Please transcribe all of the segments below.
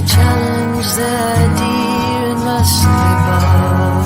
challenge the idea and must be bound.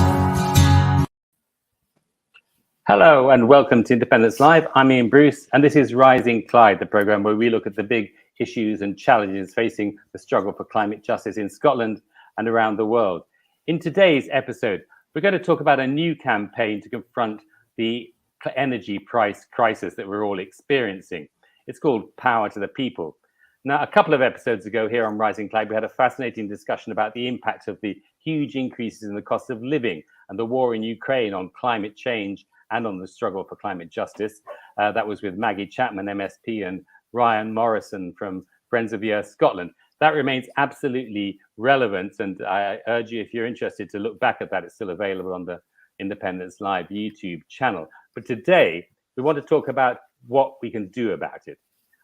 Hello and welcome to Independence Live. I'm Ian Bruce and this is Rising Clyde, the programme where we look at the big issues and challenges facing the struggle for climate justice in Scotland and around the world. In today's episode, we're going to talk about a new campaign to confront the energy price crisis that we're all experiencing. It's called Power to the People. Now, a couple of episodes ago here on Rising Clyde, we had a fascinating discussion about the impact of the huge increases in the cost of living and the war in Ukraine on climate change and on the struggle for climate justice. That was with Maggie Chapman, MSP, and Ryan Morrison from Friends of the Earth Scotland. That remains absolutely relevant, and I urge you, if you're interested, to look back at that. It's still available on the Independence Live YouTube channel. But today, we want to talk about what we can do about it.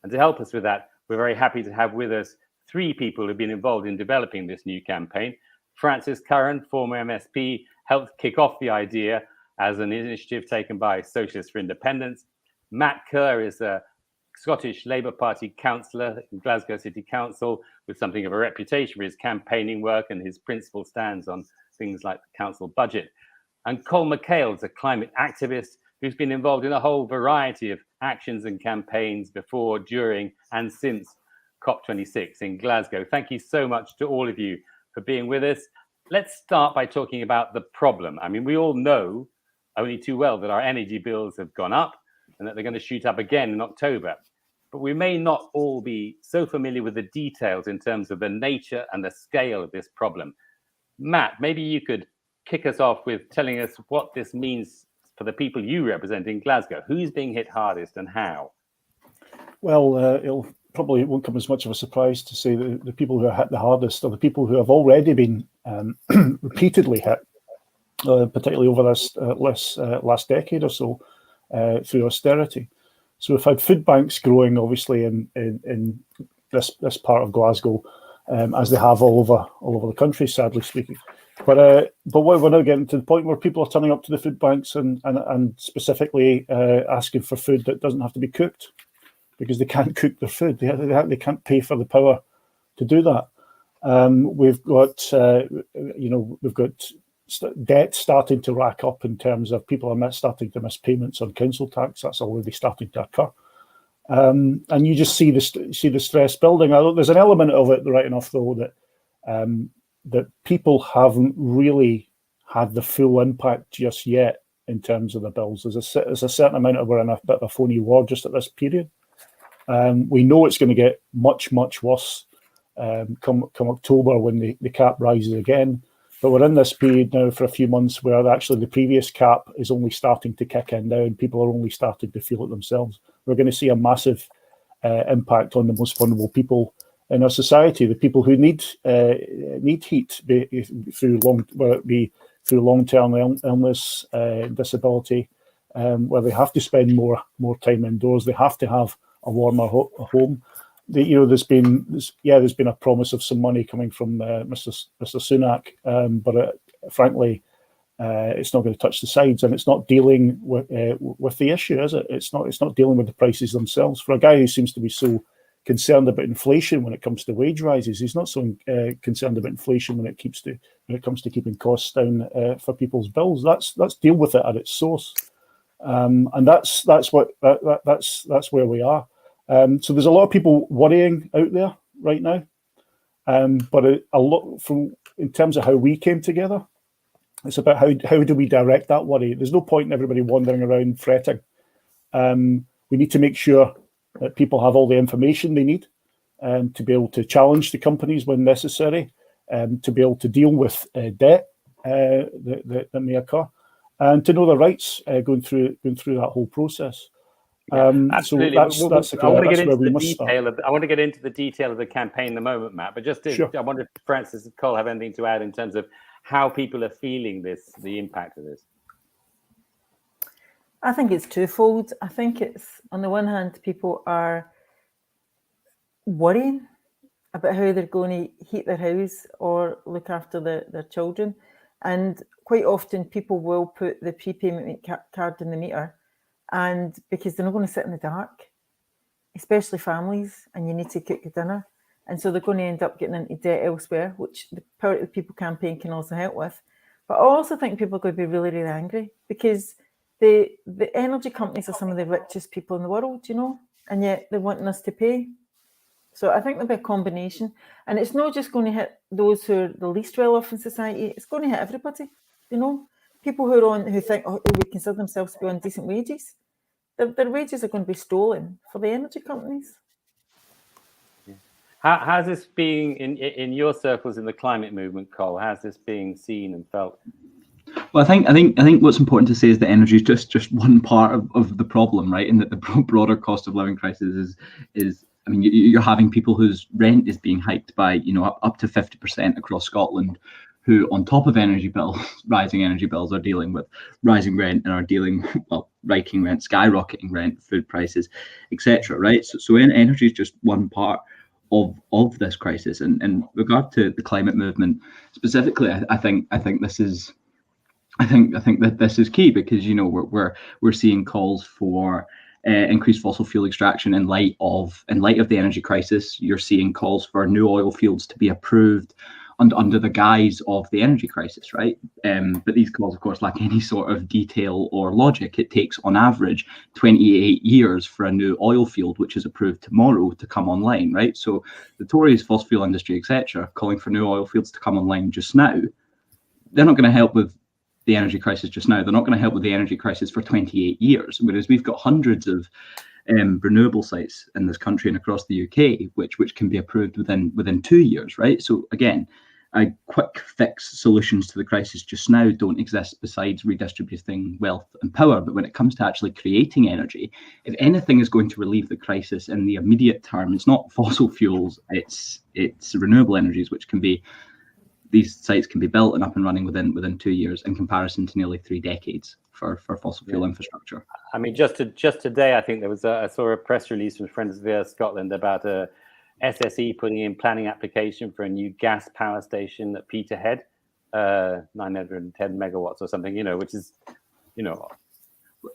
And to help us with that, we're very happy to have with us three people who've been involved in developing this new campaign. Francis Curran, former MSP, helped kick off the idea as an initiative taken by Socialists for Independence. Matt Kerr is a Scottish Labour Party councillor in Glasgow City Council with something of a reputation for his campaigning work and his principled stands on things like the council budget. And Col McHale is a climate activist who's been involved in a whole variety of actions and campaigns before, during, and since COP26 in Glasgow. Thank you so much to all of you for being with us. Let's start by talking about the problem. I mean, we all know only too well that our energy bills have gone up and that they're going to shoot up again in October. But we may not all be so familiar with the details in terms of the nature and the scale of this problem. Matt, maybe you could kick us off with telling us what this means for the people you represent in Glasgow. Who's being hit hardest and how? Well, it'll probably won't come as much of a surprise to say that the people who are hit the hardest are the people who have already been repeatedly hit, particularly over this last decade or so, through austerity. So we've had food banks growing, obviously, in this part of Glasgow, as they have all over the country, sadly speaking. But we're now getting to the point where people are turning up to the food banks and specifically asking for food that doesn't have to be cooked, because they can't cook their food. They can't pay for the power to do that. We've got debt starting to rack up in terms of people are starting to miss payments on council tax. That's already starting to occur. And you just see the stress building. There's an element of it, right enough though, that people haven't really had the full impact just yet in terms of the bills. There's a certain amount of, we're in a bit of a phony war just at this period. We know it's going to get much, much worse come October when the cap rises again. But we're in this period now for a few months where actually the previous cap is only starting to kick in now and people are only starting to feel it themselves. We're going to see a massive impact on the most vulnerable people in our society, the people who need heat through long-term illness, disability, where they have to spend more time indoors. They have to have a warmer home. There's been a promise of some money coming from Mr. Sunak, but frankly, it's not going to touch the sides, and it's not dealing with the issue, is it? It's not dealing with the prices themselves. For a guy who seems to be so concerned about inflation when it comes to wage rises, he's not so concerned about inflation when it comes to keeping costs down for people's bills. Let's deal with it at its source, and that's where we are. So there's a lot of people worrying out there right now, but a lot in terms of how we came together. It's about how do we direct that worry. There's no point in everybody wandering around fretting. We need to make sure that people have all the information they need to be able to challenge the companies when necessary, to be able to deal with debt that may occur, and to know their rights going through that whole process. Absolutely. So that's I want to get into the detail of the campaign in a moment, Matt. But I wonder if Francis and Cole have anything to add in terms of how people are feeling the impact of this. I think it's twofold. I think it's, on the one hand, people are worrying about how they're going to heat their house or look after their children. And quite often people will put the prepayment card in the meter, and because they're not going to sit in the dark, especially families, and you need to cook your dinner. And so they're going to end up getting into debt elsewhere, which the Power to the People campaign can also help with. But I also think people are going to be really, really angry because the energy companies are some of the richest people in the world, you know, and yet they're wanting us to pay. So I think there'll be a combination. And it's not just going to hit those who are the least well off in society, it's going to hit everybody, you know. People who think, who would consider themselves to be on decent wages, their wages are going to be stolen for the energy companies. How's this being in your circles in the climate movement, Cole? How's this being seen and felt? Well, I think what's important to say is that energy is just one part of the problem, right? And that the broader cost of living crisis is I mean, you're having people whose rent is being hiked by, you know, up to 50% across Scotland, who on top of energy bills, rising energy bills, are dealing with rising rent and are dealing, well, hiking rent, skyrocketing rent, food prices, etc. Right? So energy is just one part of this crisis. And in regard to the climate movement specifically, I think this is that this is key, because, you know, we're seeing calls for increased fossil fuel extraction in light of the energy crisis. You're seeing calls for new oil fields to be approved under the guise of the energy crisis, right? But these calls, of course, lack any sort of detail or logic. It takes, on average, 28 years for a new oil field, which is approved tomorrow, to come online, right? So the Tories, fossil fuel industry, etc., calling for new oil fields to come online just now, they're not going to help with the energy crisis just now. They're not going to help with the energy crisis for 28 years, whereas we've got hundreds of renewable sites in this country and across the UK, which can be approved within 2 years, right? So again, quick fix solutions to the crisis just now don't exist besides redistributing wealth and power. But when it comes to actually creating energy, if anything is going to relieve the crisis in the immediate term, it's not fossil fuels, it's renewable energies, which can be, these sites can be built and up and running within 2 years, in comparison to nearly 3 decades for fossil fuel infrastructure. I mean, just today, I think there was I saw a press release from Friends of the Earth Scotland about a SSE putting in planning application for a new gas power station at Peterhead, 910 megawatts or something, you know, which is, you know,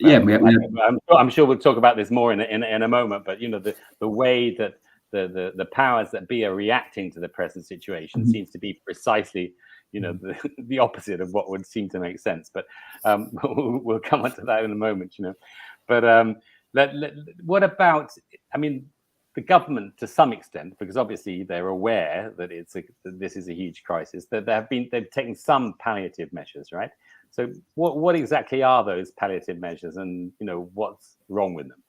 yeah, I'm sure we'll talk about this more in a moment, but, you know, the way that the powers that be are reacting to the present situation seems to be precisely, you know, the opposite of what would seem to make sense. But we'll come on to that in a moment, you know. But what about, I mean, the government, to some extent, because obviously they're aware that this is a huge crisis, that they've taken some palliative measures, right? So what exactly are those palliative measures, and, you know, what's wrong with them?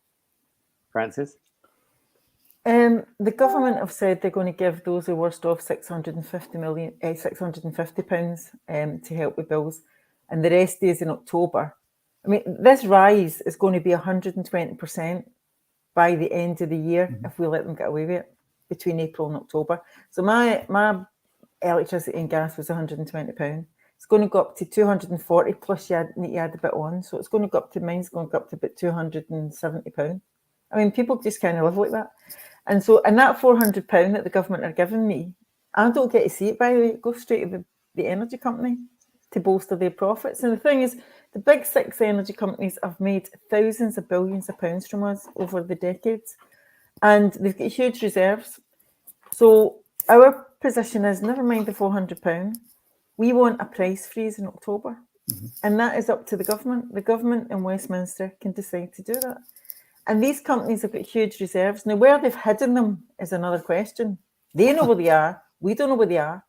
Francis? The government have said they're going to give those who are worst off £650 to help with bills, and the rest is in October. I mean, this rise is going to be 120% by the end of the year if we let them get away with it, between April and October. So my electricity and gas was £120. It's going to go up to 240, plus you need to add a bit on. So it's going to go up to, mine's going to go up to about £270. I mean, people just kind of live like that. And so, and that £400 that the government are giving me, I don't get to see it, by the way. It goes straight to the energy company to bolster their profits. And the thing is, the big 6 energy companies have made thousands of billions of pounds from us over the decades, and they've got huge reserves. So our position is, never mind the £400, we want a price freeze in October. And that is up to the government. The government in Westminster can decide to do that. And these companies have got huge reserves. Now, where they've hidden them is another question. They know where they are. We don't know where they are.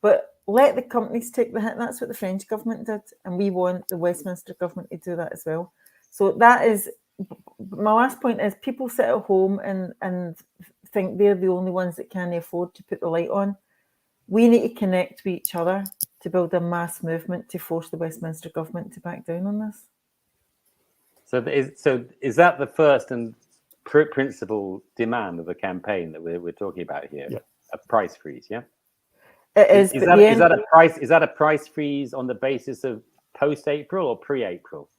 But let the companies take the hit. That's what the French government did. And we want the Westminster government to do that as well. So that is, my last point is, people sit at home and think they're the only ones that can afford to put the light on. We need to connect with each other to build a mass movement to force the Westminster government to back down on this. So is that the first and principal demand of the campaign that we're talking about here? Yeah. A price freeze, yeah? It is. Is that a price freeze on the basis of post-April or pre-April?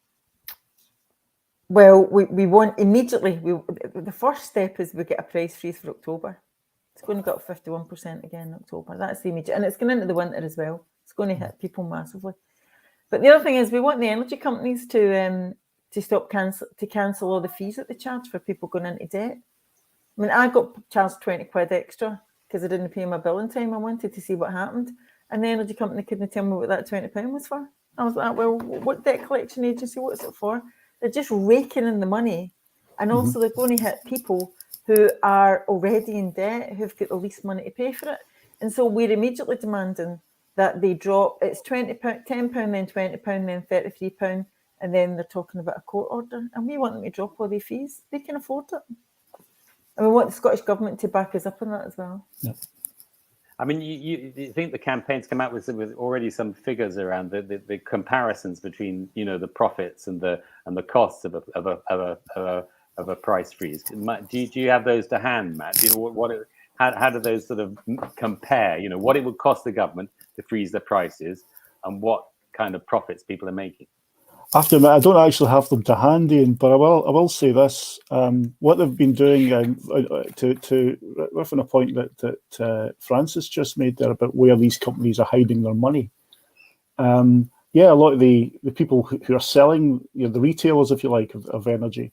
Well, we want immediately. The first step is we get a price freeze for October. It's going to go up 51% again in October. That's the immediate, and it's going into the winter as well. It's going to hit people massively. But the other thing is, we want the energy companies to cancel all the fees that they charge for people going into debt. I mean, I got charged 20 quid extra because I didn't pay my bill in time. I wanted to see what happened. And the energy company couldn't tell me what that £20 was for. I was like, well, what debt collection agency, what's it for? They're just raking in the money. And also they're going to hit people who are already in debt, who've got the least money to pay for it. And so we're immediately demanding that they drop, it's £10, then £20, then £33, and then they're talking about a court order. And we want them to drop all their fees. They can afford it. And we want the Scottish Government to back us up on that as well. Yeah. I mean, you think the campaign's come out with already some figures around the comparisons between, you know, the profits and the costs of a price freeze. Do you have those to hand, Matt? Do you know how do those sort of compare? You know, what it would cost the government to freeze the prices and what kind of profits people are making? I have to admit, I don't actually have them to hand, Ian, but I will say this: what they've been doing to riff on a point that Francis just made there about where these companies are hiding their money. Yeah, a lot of the people who are selling, you know, the retailers, if you like, of energy,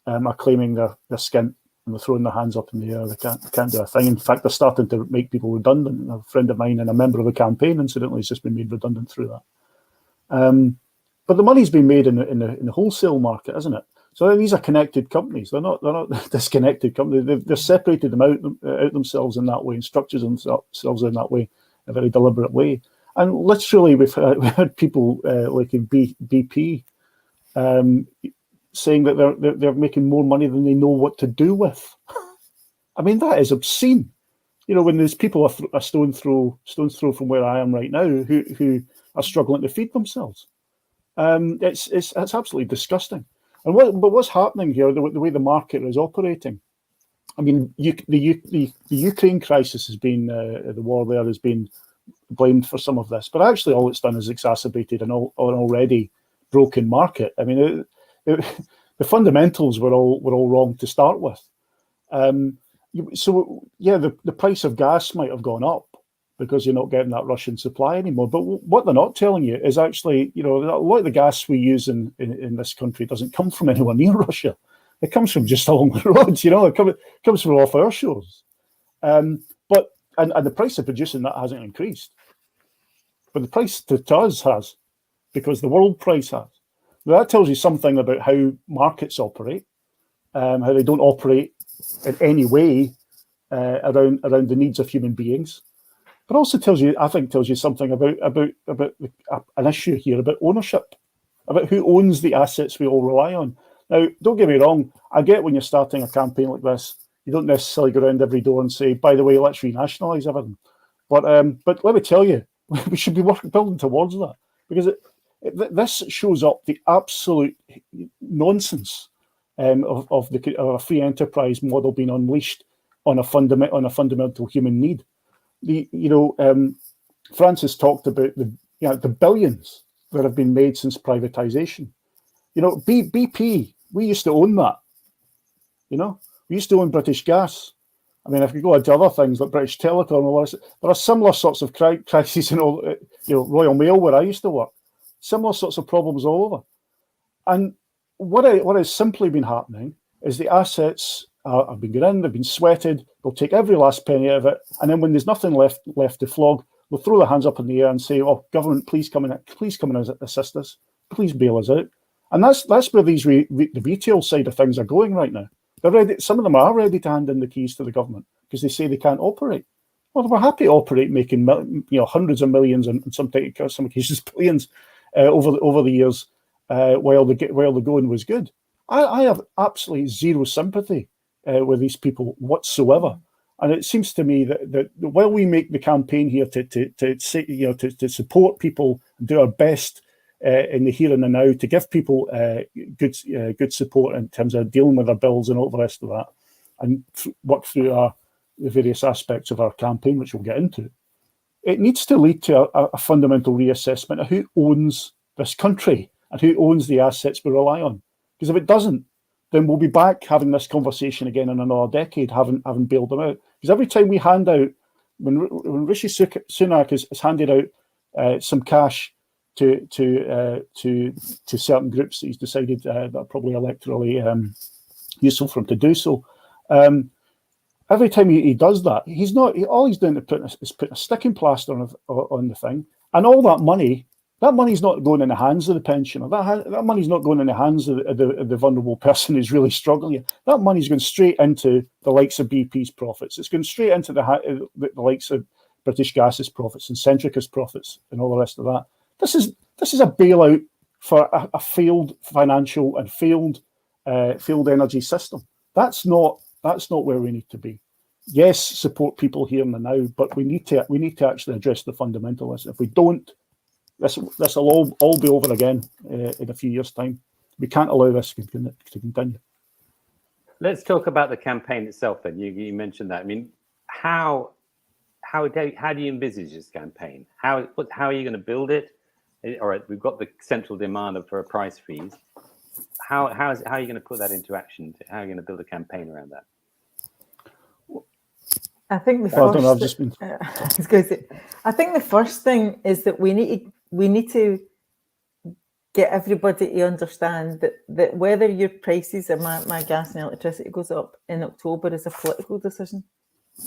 are claiming they're skint and they're throwing their hands up in the air. They can't do a thing. In fact, they're starting to make people redundant. A friend of mine and a member of the campaign, incidentally, has just been made redundant through that. But the money's been made in the wholesale market, isn't it? So these are connected companies. They're not disconnected companies. They've separated them out themselves in that way and structured themselves in that way, in a very deliberate way. And literally, we've had people like in BP saying that they're making more money than they know what to do with. I mean, that is obscene. You know, when there's people a stone's throw from where I am right now who are struggling to feed themselves. It's absolutely disgusting. And what's happening here, the way the market is operating? I mean, the Ukraine crisis has been the war there has been blamed for some of this, but actually all it's done is exacerbated an already broken market. I mean, the fundamentals were all wrong to start with. So yeah, the price of gas might have gone up because you're not getting that Russian supply anymore. But what they're not telling you is actually, you know, a lot of the gas we use in this country doesn't come from anywhere near Russia. It comes from just along the roads, you know, it comes from off our shores. But the price of producing that hasn't increased. But the price to us has, because the world price has. Now, that tells you something about how markets operate, how they don't operate in any way around the needs of human beings. But also tells you something about an issue here about ownership, about who owns the assets we all rely on. Now, don't get me wrong. I get when you're starting a campaign like this, you don't necessarily go around every door and say, by the way, let's renationalise everything. But let me tell you, we should be building towards that, because this shows up the absolute nonsense of a free enterprise model being unleashed on a fundamental human need. Francis talked about the billions that have been made since privatization. You know, BP, we used to own that. You know, we used to own British Gas. I mean, if you go into other things like British Telecom, there are similar sorts of crises in all, Royal Mail, where I used to work. Similar sorts of problems all over. And what has simply been happening is the assets have been going in, they've been sweated, they'll take every last penny out of it, and then when there's nothing left to flog, they'll throw their hands up in the air and say, "Oh, government, please come and assist us, please bail us out." And that's where the retail side of things are going right now. They're ready. Some of them are ready to hand in the keys to the government because they say they can't operate. Well, we're happy to operate, making hundreds of millions and in some cases billions over the years while the going was good. I have absolutely zero sympathy with these people whatsoever, and it seems to me that while we make the campaign here to support people and do our best in the here and the now to give people good support in terms of dealing with their bills and all the rest of that, and work through the various aspects of our campaign, which we'll get into, it needs to lead to a fundamental reassessment of who owns this country and who owns the assets we rely on. Because if it doesn't, then we'll be back having this conversation again in another decade, having bailed them out. Because every time we hand out, when Rishi Sunak has handed out some cash to certain groups that he's decided that are probably electorally useful for him to do so, every time he does that, he's not. All he's doing is putting a sticking plaster on the thing, and all that money's not going in the hands of the pensioner. That money's not going in the hands of the vulnerable person who's really struggling. That money's going straight into the likes of BP's profits. It's going straight into the likes of British Gas's profits and Centrica's profits and all the rest of that. This is a bailout for a failed financial and failed energy system. That's not where we need to be. Yes, support people here and now, but we need to actually address the fundamentalists. If we don't, this will all be over again in a few years' time. We can't allow this to continue. Let's talk about the campaign itself. Then you mentioned that. I mean, how do you envisage this campaign? How are you going to build it? All right, we've got the central demand for a price freeze. How are you going to put that into action? How are you going to build a campaign around that? I think I think the first thing is that we need to get everybody to understand that whether your prices of my gas and electricity goes up in October is a political decision.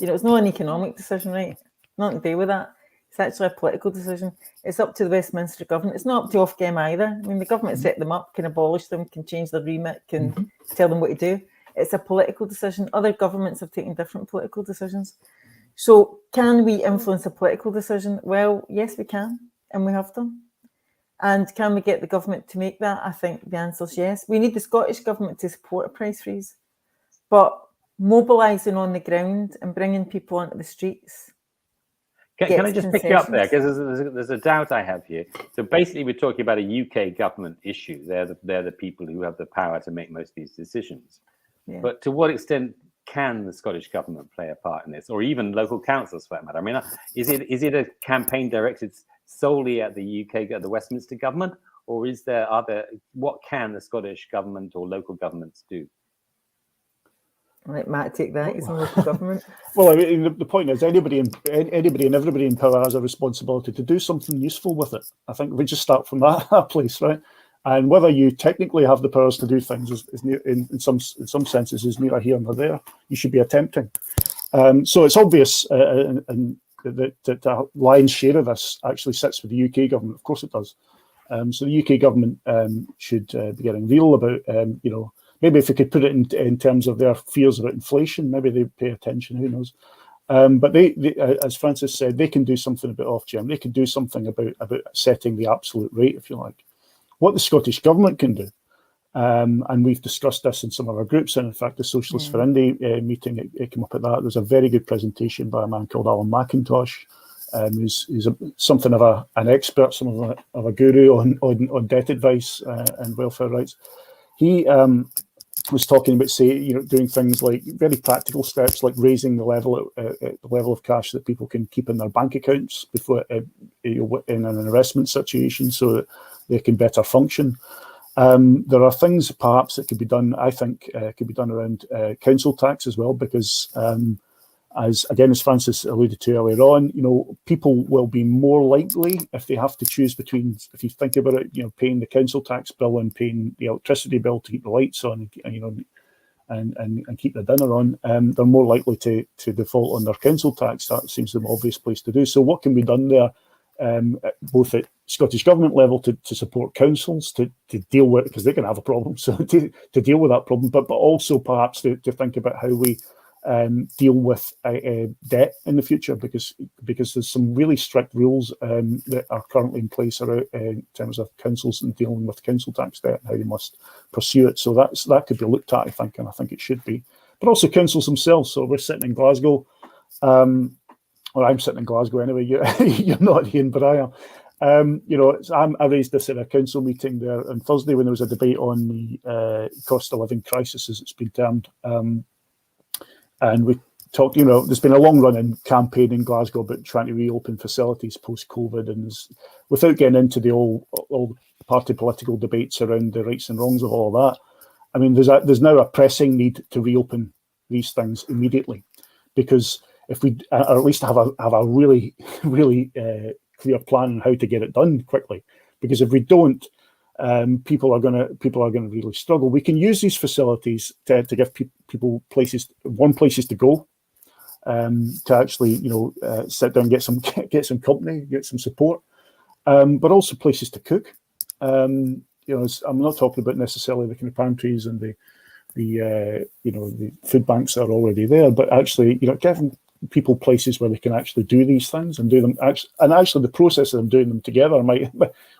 It's not an economic decision, right? Nothing to do with that. It's actually a political decision. It's up to the Westminster government. It's not up to Ofgem either. I mean, the government set them up, can abolish them, can change their remit, can tell them what to do. It's a political decision. Other governments have taken different political decisions. So can we influence a political decision? Well, yes, we can, and we have done. And can we get the government to make that? I think the answer is yes. We need the Scottish government to support a price freeze, but mobilising on the ground and bringing people onto the streets. Can I just pick you up there? Because there's a doubt I have here. So basically, we're talking about a UK government issue. They're the people who have the power to make most of these decisions. Yeah. But to what extent can the Scottish government play a part in this, or even local councils for that matter? I mean, is it a campaign directed solely at the UK, at the Westminster government, or is there what can the Scottish government or local governments do? Let Matt take that. He's in local government. Well, I mean, the point is anybody and everybody in power has a responsibility to do something useful with it. I think we just start from that place, right? And whether you technically have the powers to do things is in some senses is neither here nor there. You should be attempting. So it's obvious and that the lion's share of this actually sits with the UK government. Of course it does. So the UK government should be getting real about, maybe if we could put it in terms of their fears about inflation, maybe they pay attention, who knows. But they, as Francis said, they can do something about Ofgem. They can do something about setting the absolute rate, if you like. What the Scottish government can do, and we've discussed this in some of our groups, and in fact, the Socialist for Indy meeting, it came up at that. There's a very good presentation by a man called Alan McIntosh, who's something of an expert, something of a guru on debt advice and welfare rights. He was talking about, doing things like very practical steps, like raising the level of cash that people can keep in their bank accounts before in an investment situation, so that they can better function. There are things perhaps that could be done. I think could be done around council tax as well, because as Francis alluded to earlier on, people will be more likely, if they have to choose between, if you think about it, paying the council tax bill and paying the electricity bill to keep the lights on, and keep the dinner on, they're more likely to default on their council tax. That seems the obvious place to do. So what can be done there, both at Scottish government level to support councils to deal with it, because they're going to have a problem, so to deal with that problem, but also perhaps to think about how we deal with debt in the future, because there's some really strict rules that are currently in place in terms of councils and dealing with council tax debt and how they must pursue it. So that could be looked at, I think, and I think it should be. But also councils themselves. So we're sitting in Glasgow. Well, I'm sitting in Glasgow anyway. You're not, Ian, but I am. I raised this at a council meeting there on Thursday when there was a debate on the cost of living crisis, as it's been termed. And we talked, there's been a long running campaign in Glasgow about trying to reopen facilities post-COVID, and without getting into the old party political debates around the rights and wrongs of all of that, I mean, there's now a pressing need to reopen these things immediately, because if we, or at least have a really, really clear plan on how to get it done quickly, because if we don't, people are going to really struggle. We can use these facilities to give people places to go, to actually, sit down, get some company, get some support, but also places to cook. I'm not talking about necessarily the kind of pantries and the food banks that are already there, but actually, giving people places where they can actually do these things and do them. Actually, the process of them doing them together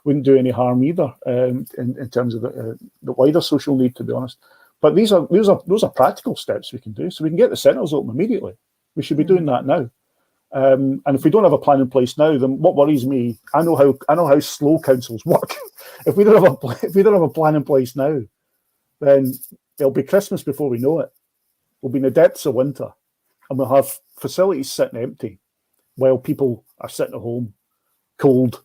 wouldn't do any harm either in terms of the wider social need, to be honest. But those are practical steps we can do, so we can get the centres open immediately. We should be doing that now. And if we don't have a plan in place now, then what worries me, I know how slow councils work. If we don't have a plan in place now, then it'll be Christmas before we know it. We'll be in the depths of winter, and we'll have facilities sitting empty while people are sitting at home, cold,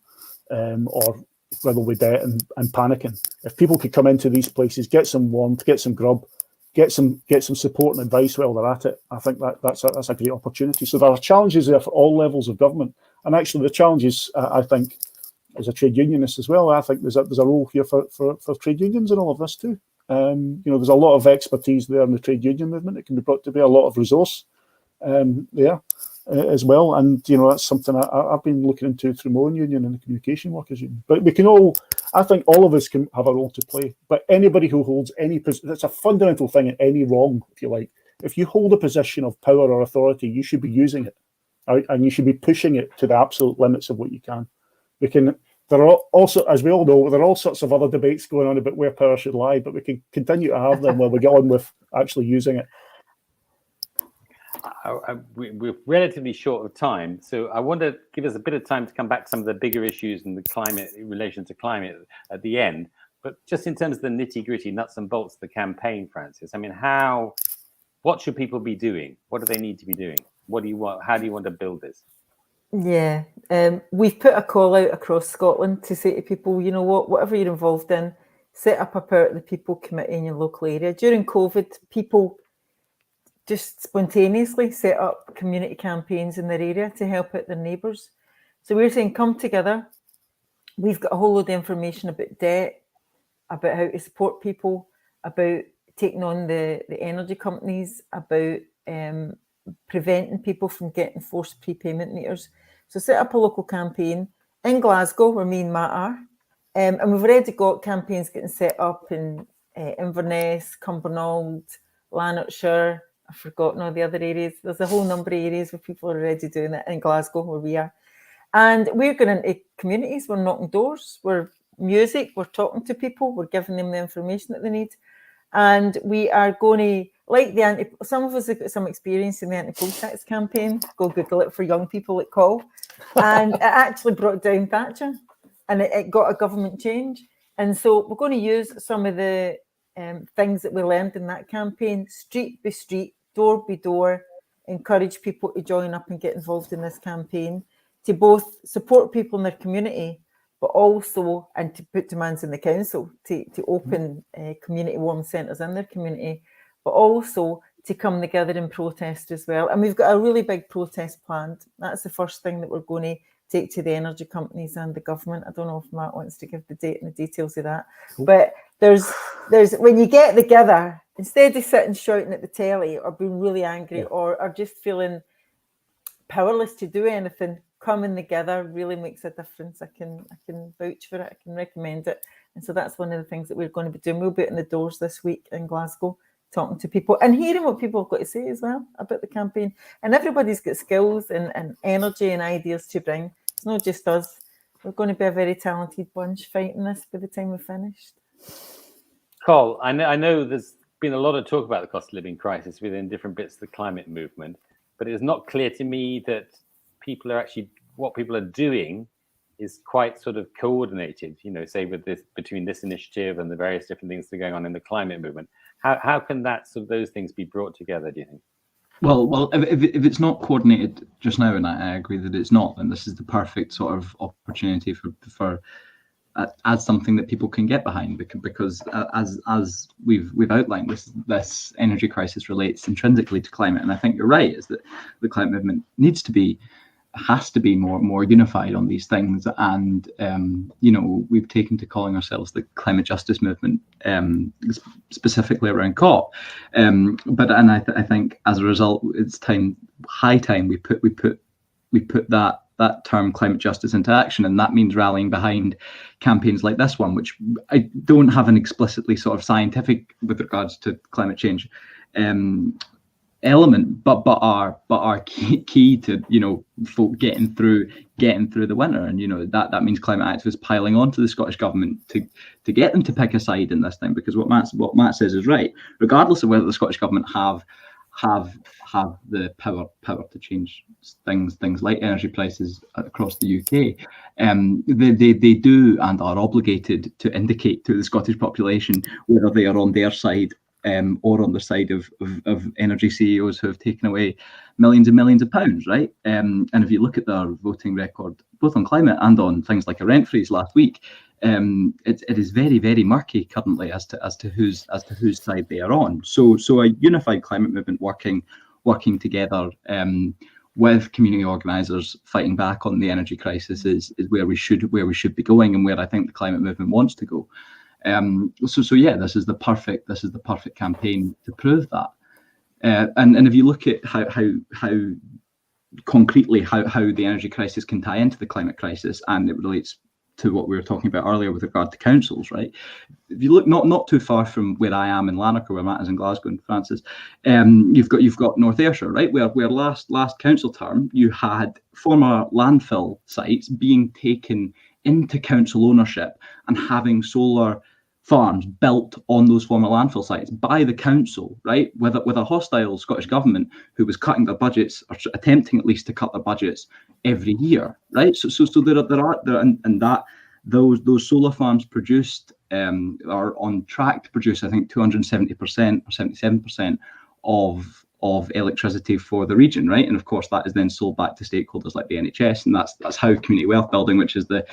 or riddled with debt and panicking. If people could come into these places, get some warmth, get some grub, get some support and advice while they're at it, I think that's a great opportunity. So there are challenges there for all levels of government, and actually the challenges, I think, as a trade unionist as well, I think there's a role here for trade unions in all of this too. There's a lot of expertise there in the trade union movement that can be brought to bear, a lot of resource there as well, and that's something I've been looking into through my own union and the Communication Workers Union. But we can I think all of us can have a role to play. But anybody who holds that's a fundamental thing in any wrong, if you like. If you hold a position of power or authority, you should be using it, right? And you should be pushing it to the absolute limits of what you can. There are also, as we all know, there are all sorts of other debates going on about where power should lie, but we can continue to have them while we get on with actually using it. We're relatively short of time, so I want to give us a bit of time to come back to some of the bigger issues in the climate, in relation to climate at the end. But just in terms of the nitty-gritty, nuts and bolts of the campaign, Francis, I mean, what should people be doing? What do they need to be doing? What do you want? How do you want to build this? Yeah, we've put a call out across Scotland to say to people, whatever you're involved in, set up a Power to the People committee in your local area. During COVID, people just spontaneously set up community campaigns in their area to help out their neighbours. So we're saying, come together. We've got a whole load of information about debt, about how to support people, about taking on the energy companies, about preventing people from getting forced prepayment meters. So set up a local campaign in Glasgow, where me and Matt are. And we've already got campaigns getting set up in Inverness, Cumbernauld, Lanarkshire. I've forgotten all the other areas. There's a whole number of areas where people are already doing it in Glasgow, where we are. And we're going into communities, we're knocking doors, we're music, we're talking to people, we're giving them the information that they need. And we are going to, like some of us have got some experience in the anti-poll tax campaign. Go Google it for young people at Call. And it actually brought down Thatcher, and it got a government change. And so we're going to use some of the things that we learned in that campaign, street by street, door by door, encourage people to join up and get involved in this campaign, to both support people in their community, but also, and to put demands in the council to open community warm centres in their community, but also to come together and protest as well. And we've got a really big protest planned. That's the first thing that we're going to take to the energy companies and the government. I don't know if Matt wants to give the date and the details of that. Cool. But there's when you get together, instead of sitting shouting at the telly or being really angry or just feeling powerless to do anything, coming together really makes a difference. I can vouch for it. I can recommend it. And so that's one of the things that we're going to be doing. We'll be in the doors this week in Glasgow, talking to people and hearing what people have got to say as well about the campaign. And everybody's got skills and energy and ideas to bring. It's not just us. We're going to be a very talented bunch fighting this by the time we're finished. Col, I know there's been a lot of talk about the cost of living crisis within different bits of the climate movement, but it's not clear to me that what people are doing is quite sort of coordinated, say between this initiative and the various different things that are going on in the climate movement. How can those things be brought together, do you think? Well, if it's not coordinated just now, and I agree that it's not, then this is the perfect sort of opportunity for as something that people can get behind, because as we've outlined, this energy crisis relates intrinsically to climate, and I think you're right, is that the climate movement needs to be has to be more unified on these things. And we've taken to calling ourselves the climate justice movement, specifically around COP. I think as a result, it's high time we put that term climate justice into action, and that means rallying behind campaigns like this one, which I don't have an explicitly sort of scientific with regards to climate change element, but are key to folk getting through the winter. And that means climate activists piling onto the Scottish government to get them to pick a side in this thing, because what Matt says is right, regardless of whether the Scottish government have the power to change things like energy prices across the UK. They do and are obligated to indicate to the Scottish population whether they are on their side or on the side of energy CEOs who have taken away millions and millions of pounds, right? And if you look at their voting record, both on climate and on things like a rent freeze last week, it is very, very murky currently as to whose side they are on. So a unified climate movement working together with community organisers fighting back on the energy crisis is where we should be going, and where I think the climate movement wants to go. So yeah, this is the perfect campaign to prove that. And if you look at how concretely how the energy crisis can tie into the climate crisis, and it relates to what we were talking about earlier with regard to councils, right? If you look not too far from where I am in Lanark, or where Matt is in Glasgow and Francis, you've got North Ayrshire, right? Where last council term you had former landfill sites being taken into council ownership and having solar farms built on those former landfill sites by the council, right? With a hostile Scottish government who was cutting their budgets, or attempting at least to cut their budgets every year, right? So those solar farms produced are on track to produce, I think, 270% or 77% of electricity for the region, right? And of course, that is then sold back to stakeholders like the NHS, and that's how community wealth building, which is the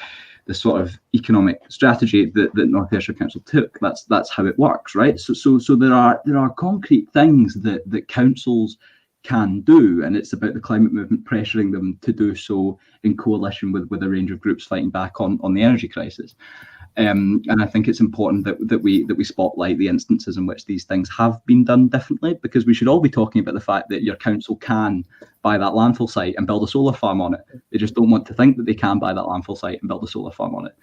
sort of economic strategy that North Ayrshire Council took, that's how it works, right? So there are concrete things that councils can do, and it's about the climate movement pressuring them to do so in coalition with a range of groups fighting back on the energy crisis. And I think it's important that we spotlight the instances in which these things have been done differently, because we should all be talking about the fact that your council can buy that landfill site and build a solar farm on it. They just don't want to think that they can buy that landfill site and build a solar farm on it.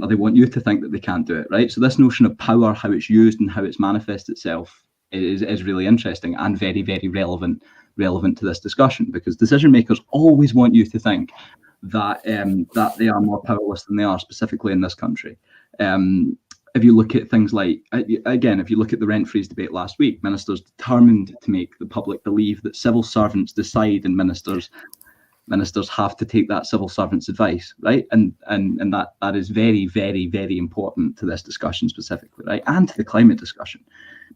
Or they want you to think that they can't do it, right? So this notion of power, how it's used and how it's manifests itself is really interesting and very, very relevant to this discussion, because decision makers always want you to think that they are more powerless than they are, specifically in this country. If you look at things like, again, if you look at the rent freeze debate last week, ministers determined to make the public believe that civil servants decide, and ministers have to take that civil servant's advice, right? And that is very, very, very important to this discussion specifically, right? And to the climate discussion,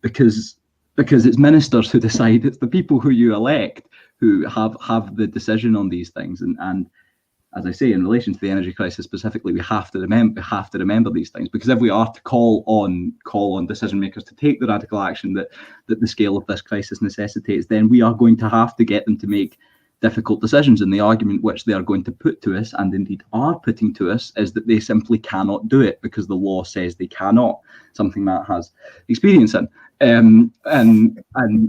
because it's ministers who decide. It's the people who you elect who have the decision on these things. And as I say, in relation to the energy crisis specifically, we have to remember these things, because if we are to call on decision makers to take the radical action that the scale of this crisis necessitates, then we are going to have to get them to make difficult decisions. And the argument which they are going to put to us, and indeed are putting to us, is that they simply cannot do it because the law says they cannot. Something Matt has experience in. And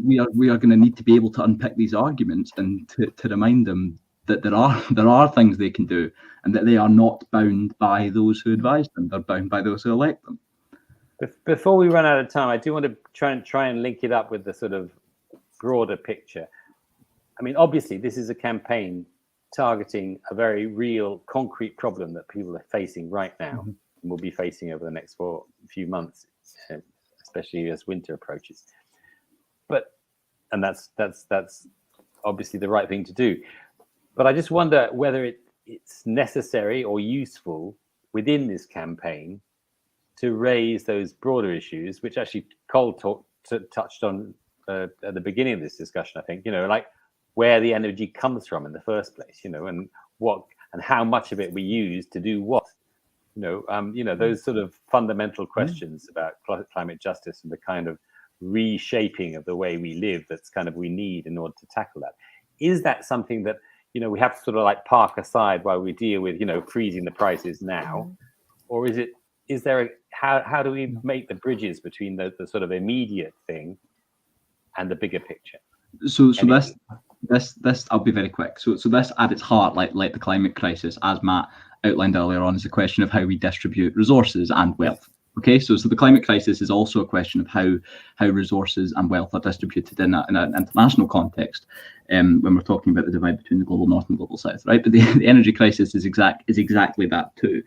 we are going to need to be able to unpick these arguments and to remind them that there are things they can do, and that they are not bound by those who advise them. They're bound by those who elect them. Before we run out of time, I do want to try and link it up with the sort of broader picture. I mean, obviously, this is a campaign targeting a very real, concrete problem that people are facing right now, and will be facing over the next few months, especially as winter approaches. And that's obviously the right thing to do. But I just wonder whether it's necessary or useful within this campaign to raise those broader issues, which actually Cole touched on at the beginning of this discussion. I think, like where the energy comes from in the first place, and what and how much of it we use to do what, those sort of fundamental questions about climate justice and the kind of reshaping of the way we live that's kind of we need in order to tackle that. Is that something that we have to sort of like park aside while we deal with, freezing the prices now? Or how do we make the bridges between the sort of immediate thing and the bigger picture? So this I'll be very quick. So this at its heart, like the climate crisis, as Matt outlined earlier on, is a question of how we distribute resources and wealth. Okay, so the climate crisis is also a question of how resources and wealth are distributed in an international context, when we're talking about the divide between the global north and global south, right? But the energy crisis is exactly that too.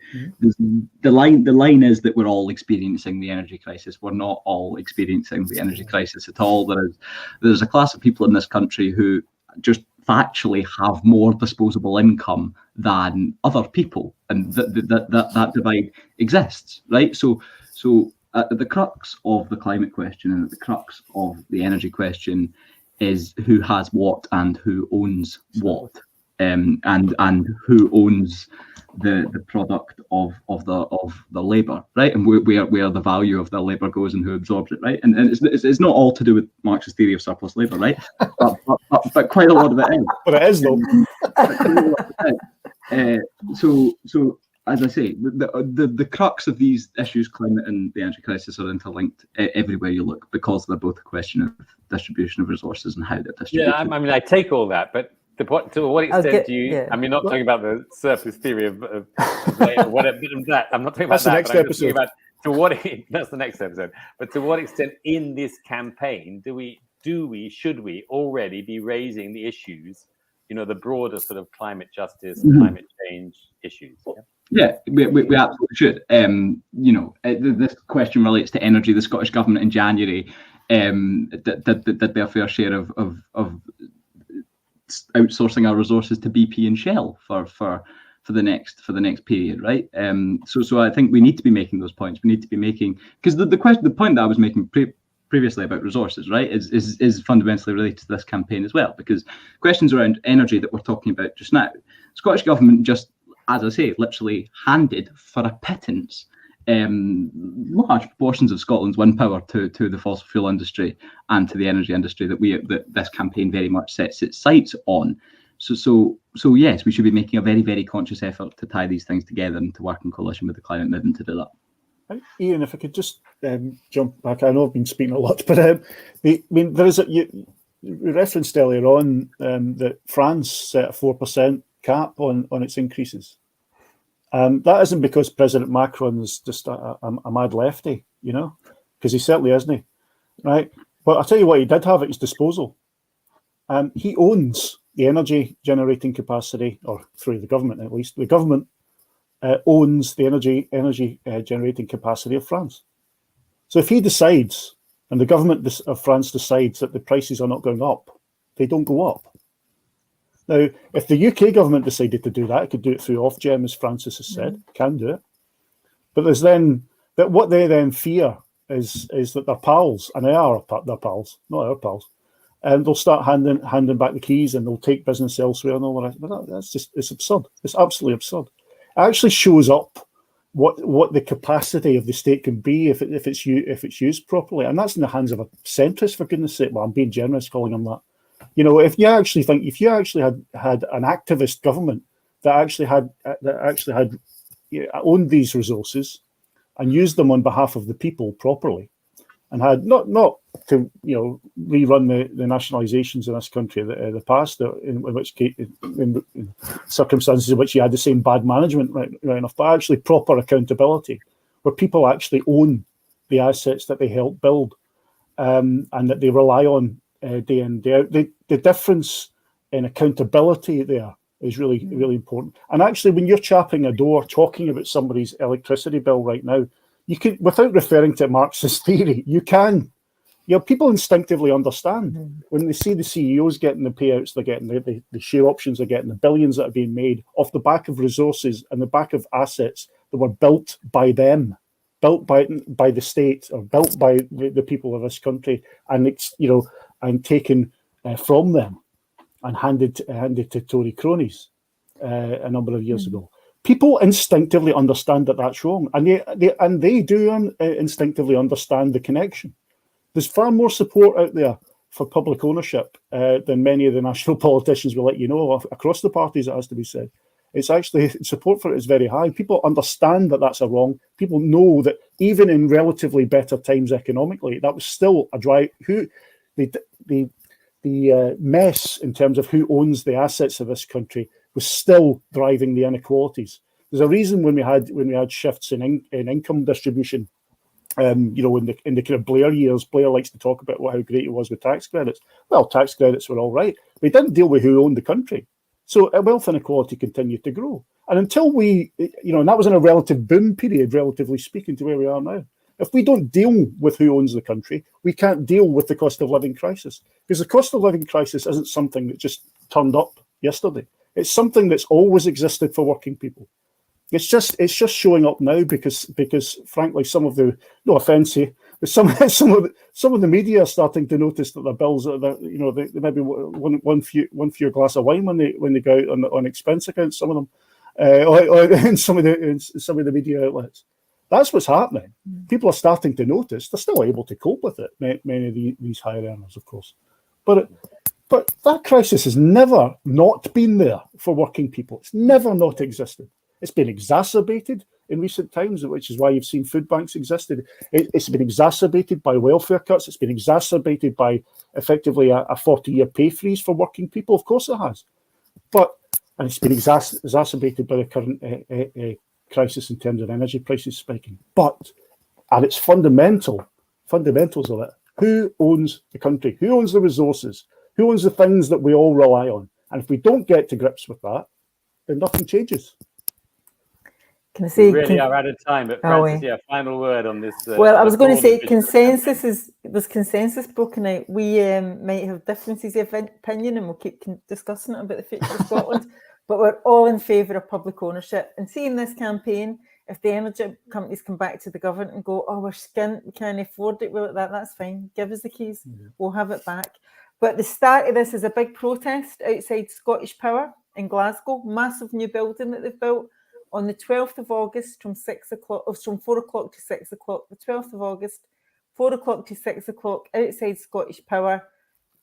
The line is that we're all experiencing the energy crisis. We're not all experiencing the energy crisis at all. There's a class of people in this country who just factually have more disposable income than other people, and that divide exists, right? So at the crux of the climate question and at the crux of the energy question is who has what and who owns what, and who owns the product of the labour, right? And where the value of the labour goes and who absorbs it, right? And it's not all to do with Marx's theory of surplus labour, right? but quite a lot of it is. But it is though. So as I say, the crux of these issues, climate and the energy crisis, are interlinked everywhere you look, because they're both a question of distribution of resources and how they're distributed. Yeah, I mean, I take all that, but to what extent do you? Yeah. I mean, not talking about the surplus theory of whatever that. I'm not talking about that. That's the next episode. That's the next episode. But to what extent in this campaign should we already be raising the issues? The broader sort of climate justice, climate change issues. Yeah, we absolutely should. This question relates to energy. The Scottish Government in January did their fair share of outsourcing our resources to BP and Shell for the next period, right? So I think we need to be making those points. We need to be making, because the point that I was making previously about resources, right, is fundamentally related to this campaign as well, because questions around energy that we're talking about just now, Scottish Government just, as I say, literally handed for a pittance large proportions of Scotland's wind power to the fossil fuel industry and to the energy industry that this campaign very much sets its sights on. So yes, we should be making a very, very conscious effort to tie these things together and to work in coalition with the climate movement to do that. Ian, if I could just jump back, I know I've been speaking a lot, but there is you referenced earlier on that France set a 4% cap on its increases. That isn't because President Macron's just a mad lefty, because he certainly isn't, right? But I'll tell you what he did have at his disposal. He owns the energy generating capacity, or through the government at least, the government owns the energy generating capacity of France. So if he decides, and the government of France decides that the prices are not going up, they don't go up. Now, if the UK government decided to do that, it could do it through Ofgem, as Francis has said, can do it. But there's then that what they then fear is that their pals, and they are their pals, not our pals, and they'll start handing back the keys and they'll take business elsewhere and all that. But it's absurd. It's absolutely absurd. It actually shows up what the capacity of the state can be if it's used properly, and that's in the hands of a centrist, for goodness sake. Well, I'm being generous calling him that. If you actually had an activist government that actually had owned these resources and used them on behalf of the people properly, and had not to rerun the nationalisations in this country the past, in circumstances in which you had the same bad management right enough, but actually proper accountability, where people actually own the assets that they help build, and that they rely on day in, day out. The difference in accountability there is really, really important. And actually, when you're chapping a door, talking about somebody's electricity bill right now, you can, without referring to Marxist theory, people instinctively understand when they see the CEOs getting the payouts they're getting, the share options they're getting, the billions that are being made off the back of resources and the back of assets that were built by them, built by the state, or built by the people of this country, and and taken from them and handed to Tory cronies a number of years ago. People instinctively understand that that's wrong, and they do instinctively understand the connection. There's far more support out there for public ownership than many of the national politicians will let you know across the parties, it has to be said. It's actually, support for it is very high. People understand that that's a wrong. People know that even in relatively better times economically, that was still a drive. The mess in terms of who owns the assets of this country was still driving the inequalities. There's a reason when we had shifts in income distribution. In the kind of Blair years, Blair likes to talk about how great it was with tax credits. Well, tax credits were all right. They didn't deal with who owned the country. So wealth inequality continued to grow. And until and that was in a relative boom period, relatively speaking, to where we are now. If we don't deal with who owns the country, we can't deal with the cost of living crisis. Because the cost of living crisis isn't something that just turned up yesterday. It's something that's always existed for working people. It's just showing up now because frankly, some of the, no offence here, but some of the media are starting to notice that their bills are, they maybe one fewer glass of wine when they go out on expense accounts. Some of them, or in some of the media outlets. That's what's happening. People are starting to notice. They're still able to cope with it. Many of these higher earners, of course, but that crisis has never not been there for working people. It's never not existed. It's been exacerbated in recent times, which is why you've seen food banks existed. It's been exacerbated by welfare cuts. It's been exacerbated by effectively a 40-year pay freeze for working people. Of course it has. And it's been exacerbated by the current crisis in terms of energy prices spiking. But at its fundamentals of it, who owns the country? Who owns the resources? Who owns the things that we all rely on? And if we don't get to grips with that, then nothing changes. Can I say, we really are out of time, but Frances, final word on this. Well, I was going to say there's consensus broken out. We might have differences of opinion, and we'll keep discussing it about the future of Scotland. But we're all in favour of public ownership. And seeing this campaign, if the energy companies come back to the government and go, "Oh, we're skint, we can't afford it," well, that's fine. Give us the keys, we'll have it back. But the start of this is a big protest outside Scottish Power in Glasgow, massive new building that they've built. On the 12th of August from 4 o'clock to 6 o'clock, the 12th of August, 4 o'clock to 6 o'clock, outside Scottish Power,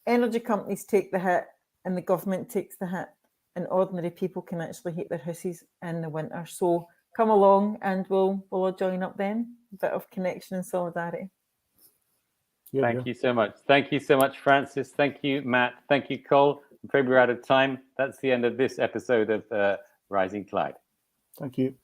energy companies take the hit and the government takes the hit, and ordinary people can actually heat their houses in the winter. So come along and we'll all join up then. A bit of connection and solidarity. Thank you so much. Thank you so much, Frances. Thank you, Matt. Thank you, Cole. I'm afraid we're out of time. That's the end of this episode of Rising Clyde. Thank you.